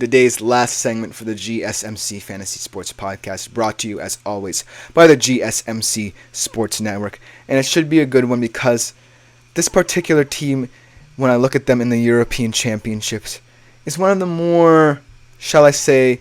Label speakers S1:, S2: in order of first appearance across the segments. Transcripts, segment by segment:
S1: The day's last segment for the GSMC Fantasy Sports Podcast, brought to you as always by the GSMC Sports Network. And it should be a good one because this particular team, when I look at them in the European Championships, is one of the more, shall I say,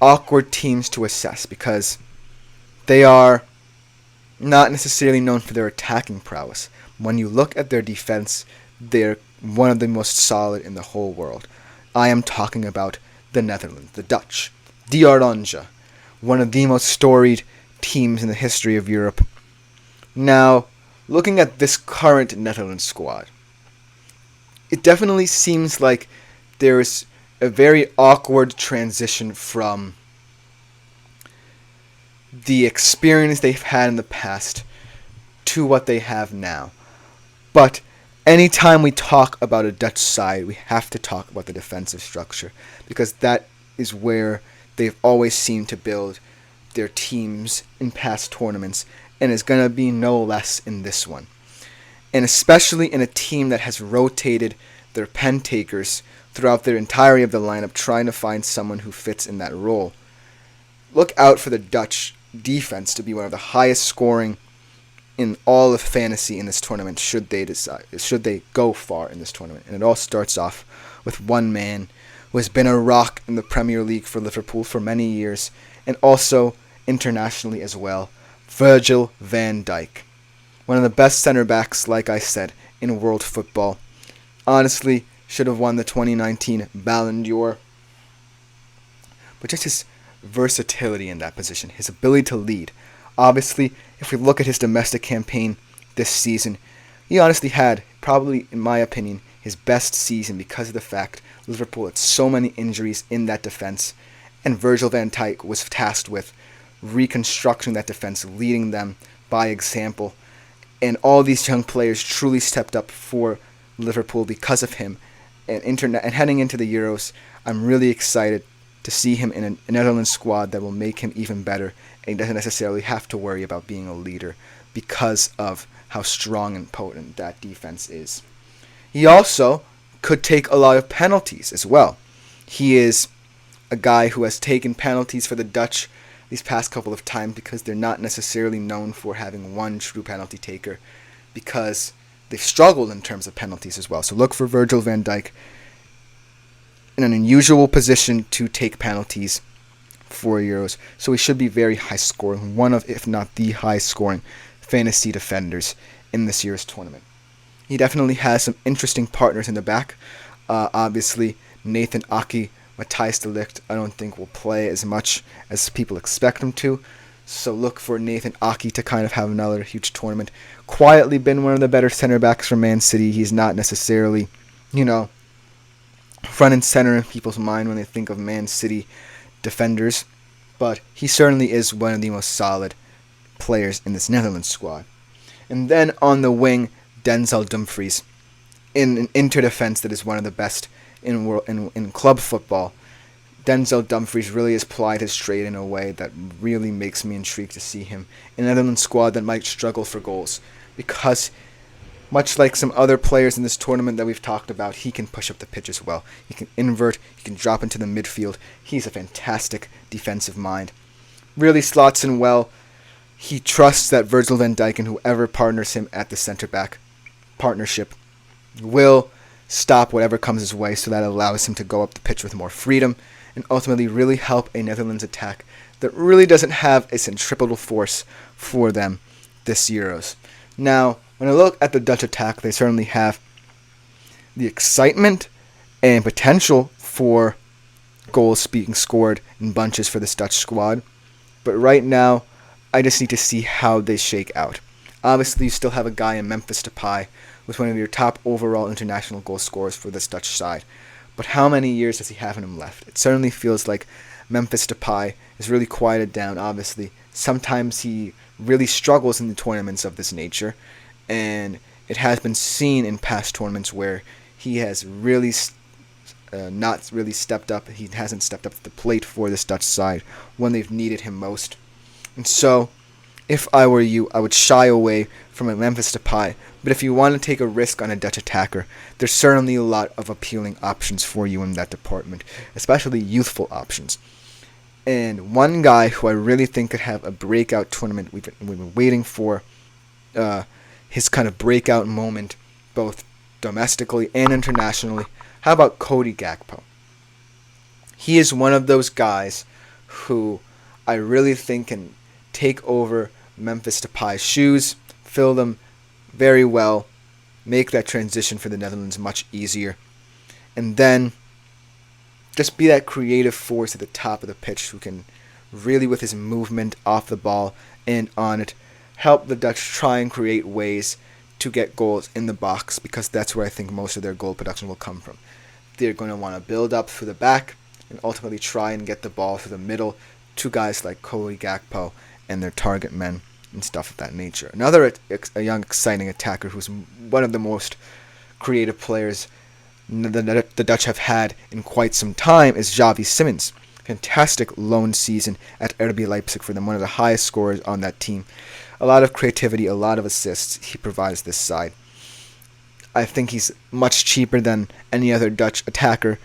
S1: awkward teams to assess because they are not necessarily known for their attacking prowess. When you look at their defense, they're one of the most solid in the whole world. I am talking about the Netherlands, the Dutch, the Oranje, one of the most storied teams in the history of Europe. Now, looking at this current Netherlands squad, it definitely seems like there's a very awkward transition from the experience they've had in the past to what they have now. But anytime we talk about a Dutch side, we have to talk about the defensive structure because that is where they've always seemed to build their teams in past tournaments and is going to be no less in this one. And especially in a team that has rotated their pen takers throughout the entirety of the lineup, trying to find someone who fits in that role. Look out for the Dutch defense to be one of the highest scoring in all of fantasy in this tournament should they go far in this tournament. And it all starts off with one man who has been a rock in the Premier League for Liverpool for many years and also internationally as well, Virgil van Dijk. One of the best center backs, like I said, in world football. Honestly, should have won the 2019 Ballon d'Or. But just his versatility in that position, his ability to lead. Obviously, if we look at his domestic campaign this season, he honestly had, probably in my opinion, his best season because of the fact Liverpool had so many injuries in that defense, and Virgil van Dijk was tasked with reconstructing that defense, leading them by example, and all these young players truly stepped up for Liverpool because of him. And heading into the Euros, I'm really excited to see him in a Netherlands squad that will make him even better, and he doesn't necessarily have to worry about being a leader because of how strong and potent that defense is. He also could take a lot of penalties as well. He is a guy who has taken penalties for the Dutch these past couple of times because they're not necessarily known for having one true penalty taker because they've struggled in terms of penalties as well. So look for Virgil van Dijk in an unusual position to take penalties for Euros. So he should be very high scoring, one of, if not the highest scoring fantasy defenders in this year's tournament. He definitely has some interesting partners in the back. Obviously, Nathan Aki, Matthijs de Ligt, I don't think will play as much as people expect him to. So look for Nathan Aki to kind of have another huge tournament. Quietly been one of the better center backs for Man City. He's not necessarily, front and center in people's mind when they think of Man City defenders, but he certainly is one of the most solid players in this Netherlands squad. And then on the wing, Denzel Dumfries in an interdefense that is one of the best in club football. Denzel Dumfries really has plied his trade in a way that really makes me intrigued to see him in a Netherlands squad that might struggle for goals because much like some other players in this tournament that we've talked about, he can push up the pitch as well. He can invert, he can drop into the midfield. He's a fantastic defensive mind. Really slots in well. He trusts that Virgil van Dijk and whoever partners him at the center-back partnership will stop whatever comes his way, so that allows him to go up the pitch with more freedom and ultimately really help a Netherlands attack that really doesn't have a centripetal force for them this Euros. Now, when I look at the Dutch attack, they certainly have the excitement and potential for goals being scored in bunches for this Dutch squad. But right now, I just need to see how they shake out. Obviously, you still have a guy in Memphis Depay with one of your top overall international goal scorers for this Dutch side. But how many years does he have in him left? It certainly feels like Memphis Depay is really quieted down, obviously. Sometimes he really struggles in the tournaments of this nature, and it has been seen in past tournaments where he has really not really stepped up. He hasn't stepped up to the plate for this Dutch side when they've needed him most. And so If I were you, I would shy away from a Memphis Depay. But if you want to take a risk on a Dutch attacker, there's certainly a lot of appealing options for you in that department, especially youthful options. And one guy who I really think could have a breakout tournament, we've been waiting for his kind of breakout moment, both domestically and internationally. How about Cody Gakpo? He is one of those guys who I really think can take over Memphis Depay's shoes, fill them very well, make that transition for the Netherlands much easier, and then just be that creative force at the top of the pitch who can really, with his movement off the ball and on it, help the Dutch try and create ways to get goals in the box, because that's where I think most of their goal production will come from. They're going to want to build up through the back and ultimately try and get the ball through the middle to guys like Cody Gakpo and their target men and stuff of that nature. Another a young, exciting attacker who's one of the most creative players the Dutch have had in quite some time is Xavi Simons. Fantastic loan season at RB Leipzig for them, one of the highest scorers on that team. A lot of creativity, a lot of assists he provides this side. I think he's much cheaper than any other Dutch attacker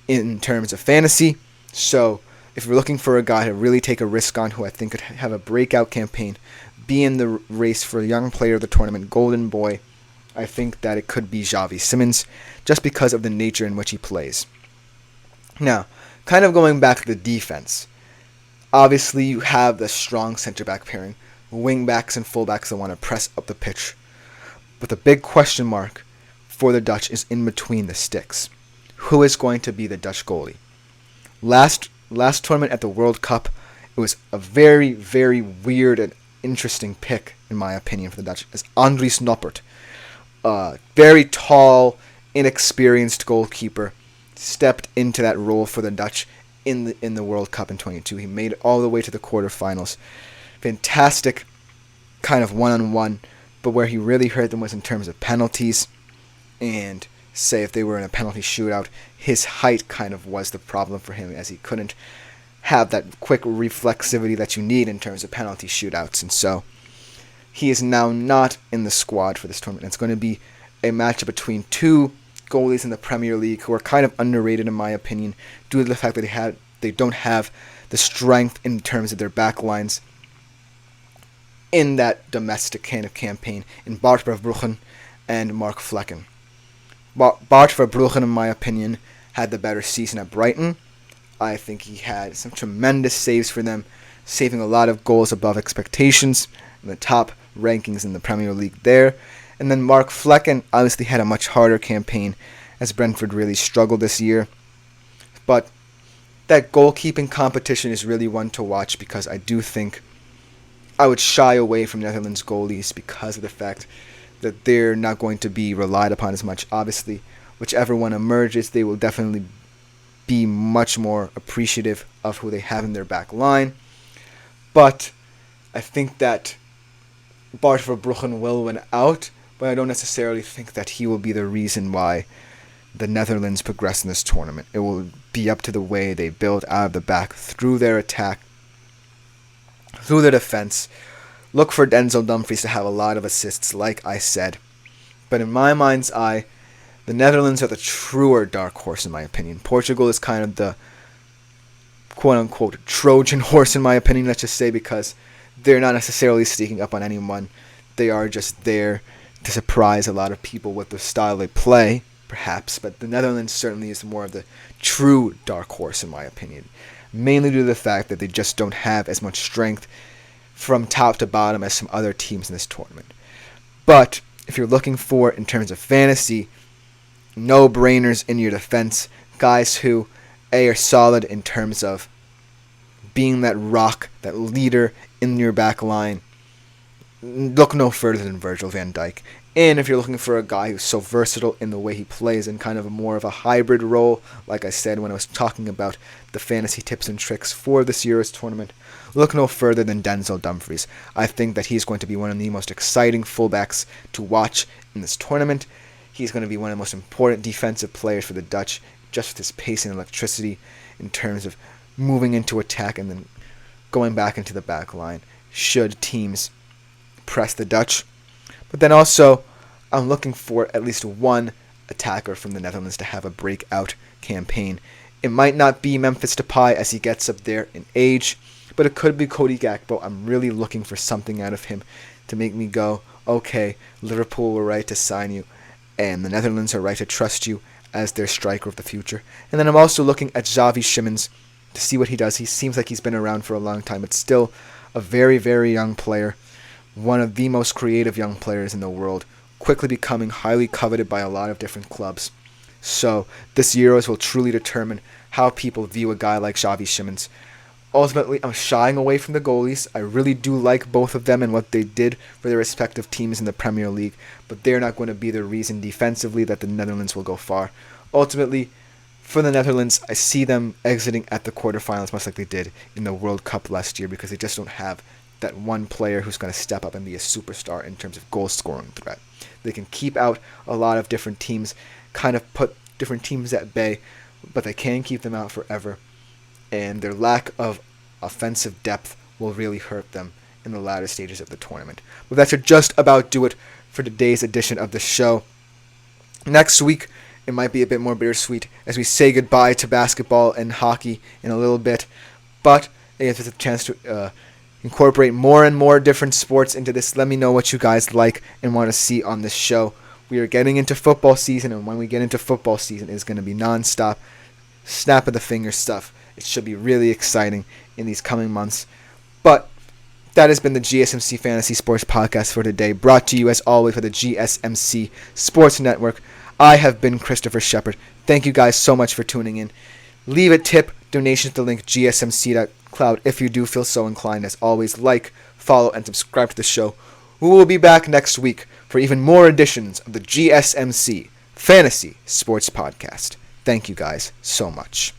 S1: in terms of fantasy. So if you're looking for a guy to really take a risk on, who I think could have a breakout campaign, be in the race for young player of the tournament, golden boy, I think that it could be Xavi Simons, just because of the nature in which he plays. Now, kind of going back to the defense. Obviously, you have the strong center-back pairing, wing-backs and full-backs that want to press up the pitch. But the big question mark for the Dutch is in between the sticks. Who is going to be the Dutch goalie? Last tournament at the World Cup, it was a very, very weird and interesting pick, in my opinion, for the Dutch, as Andries Noppert. Very tall, inexperienced goalkeeper, stepped into that role for the Dutch in the World Cup in 22. He made it all the way to the quarterfinals. Fantastic kind of one-on-one, but where he really hurt them was in terms of penalties. And say if they were in a penalty shootout, his height kind of was the problem for him, as he couldn't have that quick reflexivity that you need in terms of penalty shootouts. And so he is now not in the squad for this tournament. It's going to be a matchup between two goalies in the Premier League who are kind of underrated, in my opinion, due to the fact that they don't have the strength in terms of their back lines in that domestic kind of campaign, in Bart Verbruggen and Mark Flekken. Bart Verbruggen, in my opinion, had the better season at Brighton. I think he had some tremendous saves for them, saving a lot of goals above expectations in the top rankings in the Premier League there. And then Mark Flekken obviously had a much harder campaign, as Brentford really struggled this year. But that goalkeeping competition is really one to watch, because I do think I would shy away from Netherlands goalies because of the fact that they're not going to be relied upon as much. Obviously, whichever one emerges, they will definitely be much more appreciative of who they have in their back line. But I think that Bart Verbruggen will win out, but I don't necessarily think that he will be the reason why the Netherlands progress in this tournament. It will be up to the way they build out of the back, through their attack, through their defense. Look for Denzel Dumfries to have a lot of assists, like I said. But in my mind's eye, the Netherlands are the truer dark horse, in my opinion. Portugal is kind of the quote-unquote Trojan horse, in my opinion, let's just say, because they're not necessarily sneaking up on anyone. They are just there to surprise a lot of people with the style they play, perhaps. But the Netherlands certainly is more of the true dark horse, in my opinion. Mainly due to the fact that they just don't have as much strength from top to bottom as some other teams in this tournament. But if you're looking for, in terms of fantasy, no-brainers in your defense, guys who, A, are solid in terms of being that rock, that leader in your back line, look no further than Virgil van Dijk. And if you're looking for a guy who's so versatile in the way he plays in kind of more of a hybrid role, like I said when I was talking about the fantasy tips and tricks for this year's tournament, look no further than Denzel Dumfries. I think that he's going to be one of the most exciting fullbacks to watch in this tournament. He's going to be one of the most important defensive players for the Dutch, just with his pace and electricity in terms of moving into attack and then going back into the back line. should teams press the Dutch. But then also, I'm looking for at least one attacker from the Netherlands to have a breakout campaign. It might not be Memphis Depay as he gets up there in age, but it could be Cody Gakpo. I'm really looking for something out of him to make me go, okay, Liverpool were right to sign you, and the Netherlands are right to trust you as their striker of the future. And then I'm also looking at Xavi Simons to see what he does. He seems like he's been around for a long time. It's still a very, very young player, one of the most creative young players in the world, quickly becoming highly coveted by a lot of different clubs. So this Euros will truly determine how people view a guy like Xavi Simons. Ultimately, I'm shying away from the goalies. I really do like both of them and what they did for their respective teams in the Premier League, but they're not going to be the reason defensively that the Netherlands will go far. Ultimately, for the Netherlands, I see them exiting at the quarterfinals much like they did in the World Cup last year because they just don't have that one player who's going to step up and be a superstar in terms of goal-scoring threat. They can keep out a lot of different teams, kind of put different teams at bay, but they can't keep them out forever. And their lack of offensive depth will really hurt them in the latter stages of the tournament. But that should just about do it for today's edition of the show. Next week, it might be a bit more bittersweet as we say goodbye to basketball and hockey in a little bit, but it gives us a chance to incorporate more and more different sports into this. Let me know what you guys like and want to see on this show. We are getting into football season, and when we get into football season, it's going to be non-stop, snap of the finger stuff. It should be really exciting in these coming months. But that has been the GSMC Fantasy Sports Podcast for today, brought to you as always by the GSMC Sports Network. I have been Christopher Shepard. Thank you guys so much for tuning in. Leave a tip, donation to the link gsmc.cloud if you do feel so inclined. As always, like, follow, and subscribe to the show. We will be back next week for even more editions of the GSMC Fantasy Sports Podcast. Thank you guys so much.